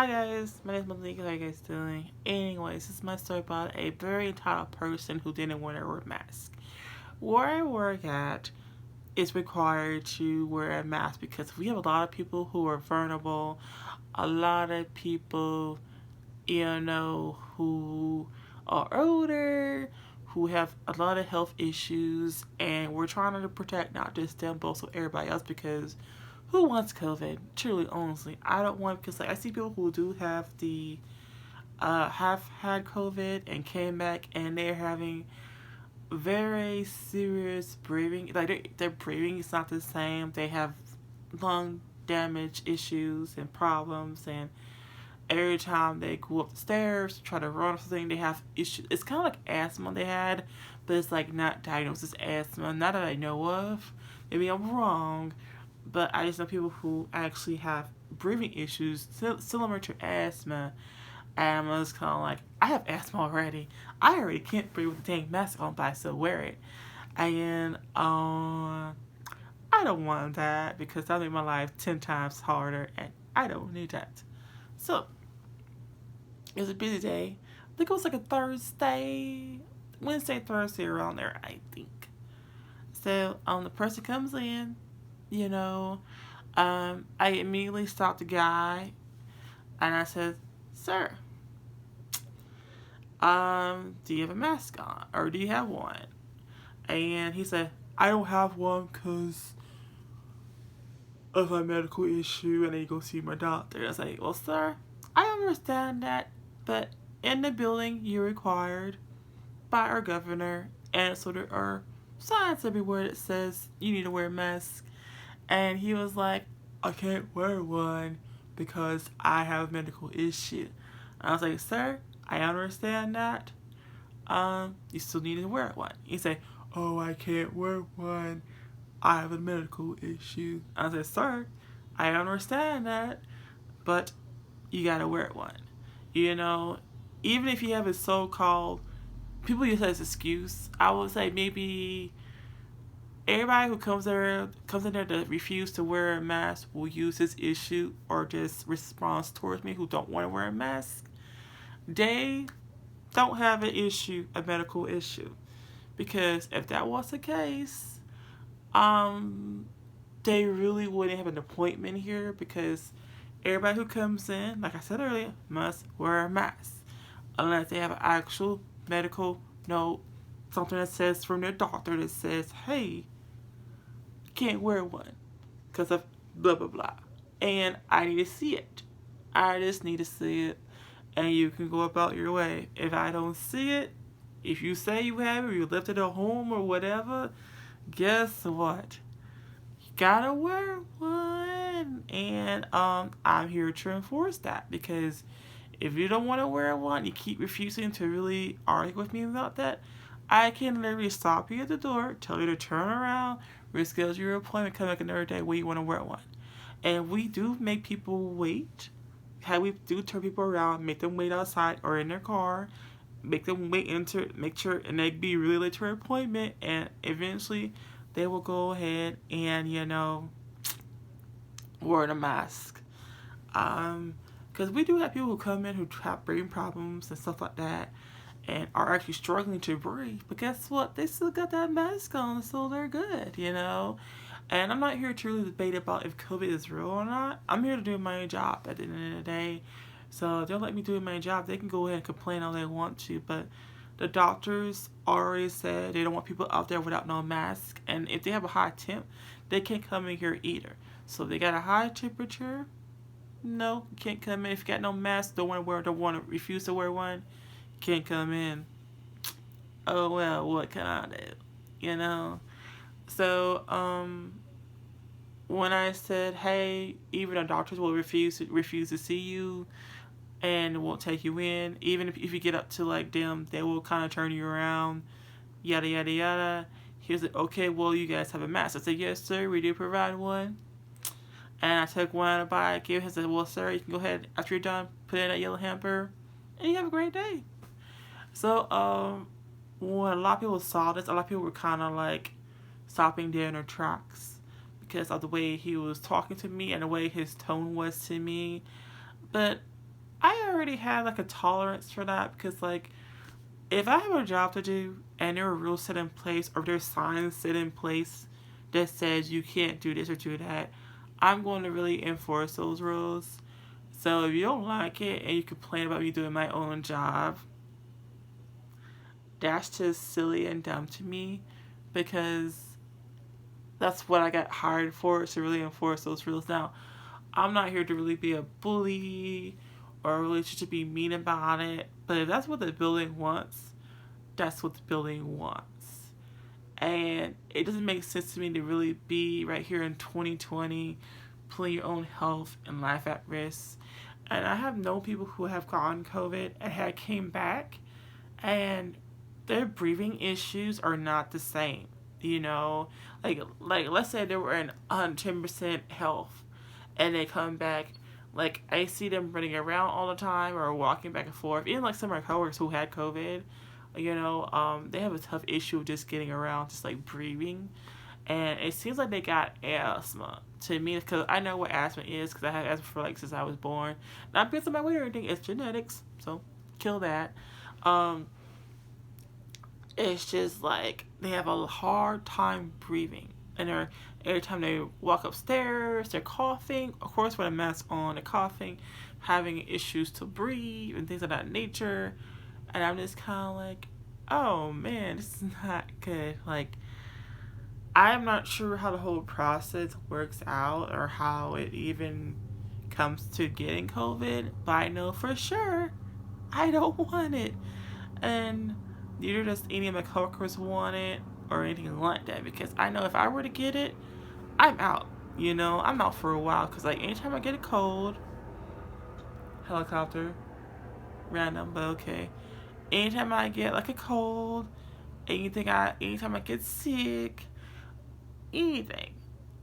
Hi guys, my name is MultiplesOfNico. How you guys doing? Anyways, this is my story about a very entitled person who didn't wear a mask. Where I work at, it's required to wear a mask because we have a lot of people who are vulnerable, a lot of people, who are older, who have a lot of health issues, and we're trying to protect not just them, but also everybody else because who wants COVID? Truly, honestly, I don't want because I see people who do have have had COVID and came back and they're having very serious breathing. Like their breathing is not the same. They have lung damage issues and problems, and every time they go up the stairs, try to run or something, they have issues. It's kind of like asthma they had, but it's like not diagnosed as asthma. Not that I know of. Maybe I'm wrong, but I just know people who actually have breathing issues similar to asthma. And I'm just kind of like, I have asthma already. I already can't breathe with the dang mask on, but I still wear it. And I don't want that because that'll make my life 10 times harder, and I don't need that. So it was a busy day. I think it was like a Thursday, Wednesday, Thursday, around there, I think. So the person comes in, you know, I immediately stopped the guy and I said, "Sir, do you have a mask on or do you have one?" And he said, "I don't have one because of my medical issue and I need to go see my doctor." I was like, "Well, sir, I understand that, but in the building you're required by our governor, and so there are signs everywhere that says you need to wear a mask." And he was like, "I can't wear one because I have a medical issue." And I was like, "Sir, I understand that. You still need to wear one." He said, "Oh, I can't wear one. I have a medical issue." I said, "Sir, I understand that, but you gotta wear one." You know, even if you have a so-called, people use that as an excuse. I would say maybe everybody who comes in there to refuse to wear a mask will use this issue or just response towards me who don't want to wear a mask. They don't have an issue, a medical issue, because if that was the case, they really wouldn't have an appointment here because everybody who comes in, like I said earlier, must wear a mask unless they have an actual medical note, something that says from their doctor that says, "Hey, you can't wear one because of blah blah blah," and I need to see it. I just need to see it, and you can go about your way. If I don't see it, if you say you have it, or you left it at home or whatever, guess what? You gotta wear one, and I'm here to enforce that because if you don't want to wear one, you keep refusing to really argue with me about that, I can literally stop you at the door, tell you to turn around, reschedule your appointment, come back another day where you want to wear one. And we do make people wait. How we do turn people around, make them wait outside or in their car, make them wait into make sure, and they be really late to their appointment, and eventually they will go ahead and wear the mask. Because we do have people who come in who have breathing problems and stuff like that and are actually struggling to breathe. But guess what? They still got that mask on, so they're good. And I'm not here to really debate about if COVID is real or not. I'm here to do my job at the end of the day. So if they'll let me do my job, they can go ahead and complain all they want to. But the doctors already said they don't want people out there without no mask. And if they have a high temp, they can't come in here either. So if they got a high temperature, no, you can't come in. If you got no mask, refuse to wear one, you can't come in. Oh well, what can I do? You know? So, when I said, "Hey, even the doctors will refuse to see you and won't take you in, even if you get up to like them, they will kind of turn you around, yada yada yada." He was like, "Okay, well, you guys have a mask." I said, "Yes, sir, we do provide one." And I took one to buy, gave him, said, "Well, sir, you can go ahead after you're done, put it in that yellow hamper, and you have a great day." So, when a lot of people saw this, a lot of people were kind of like stopping dead in their tracks because of the way he was talking to me and the way his tone was to me. But I already had like a tolerance for that because like if I have a job to do and there are rules set in place or there's signs set in place that says you can't do this or do that, I'm going to really enforce those rules. So if you don't like it and you complain about me doing my own job, that's just silly and dumb to me because that's what I got hired for, to really enforce those rules. Now, I'm not here to really be a bully or really to be mean about it, but if that's what the building wants, that's what the building wants. And it doesn't make sense to me to really be right here in 2020 putting your own health and life at risk. And I have known people who have gotten COVID and had came back, and their breathing issues are not the same. You know, like let's say they were in 110% health, and they come back. Like I see them running around all the time or walking back and forth. Even like some of my coworkers who had COVID, they have a tough issue of just getting around, just like breathing. And it seems like they got asthma to me because I know what asthma is because I had asthma for like since I was born. Not because of my weight or anything, it's genetics, so kill that. Um, it's just like they have a hard time breathing, and every time they walk upstairs, they're coughing. Of course, with a mask on, they're coughing, having issues to breathe and things of that nature. And I'm just kind of like, oh man, this is not good. Like, I'm not sure how the whole process works out or how it even comes to getting COVID, but I know for sure I don't want it. And neither does any of my coworkers want it or anything like that because I know if I were to get it, I'm out. I'm out for a while because like anytime I get a cold, helicopter, random, but okay. Anytime I get like a cold, anytime I get sick, anything,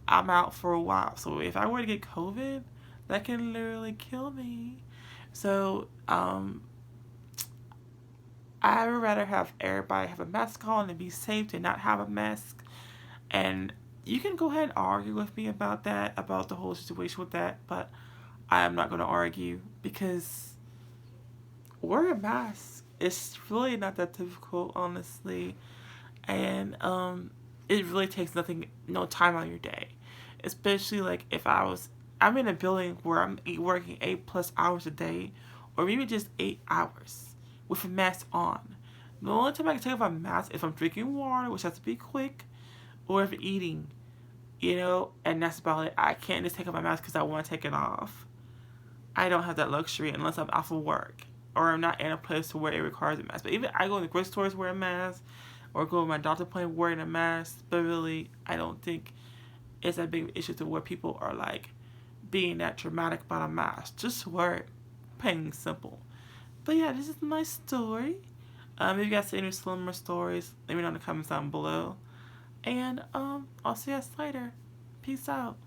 I'm out for a while. So if I were to get COVID, that can literally kill me. So, I would rather have everybody have a mask on and be safe than not have a mask. And you can go ahead and argue with me about that, about the whole situation with that, but I am not going to argue because wear a mask. It's really not that difficult, honestly. And it really takes no time on your day. Especially like if I'm in a building where I'm working 8+ hours a day, or maybe just 8 hours with a mask on. The only time I can take off my mask is if I'm drinking water, which has to be quick, or if eating, and that's about it. I can't just take off my mask because I want to take it off. I don't have that luxury unless I'm off of work or I'm not in a place where it requires a mask. But even I go in the grocery stores wearing a mask, or go to my doctor appointment wearing a mask. But really, I don't think it's a big issue to where people are like being that dramatic about a mask. Just wear it, plain and simple. But yeah, this is my story. If you guys see any similar stories, let me know in the comments down below. And I'll see you guys later. Peace out.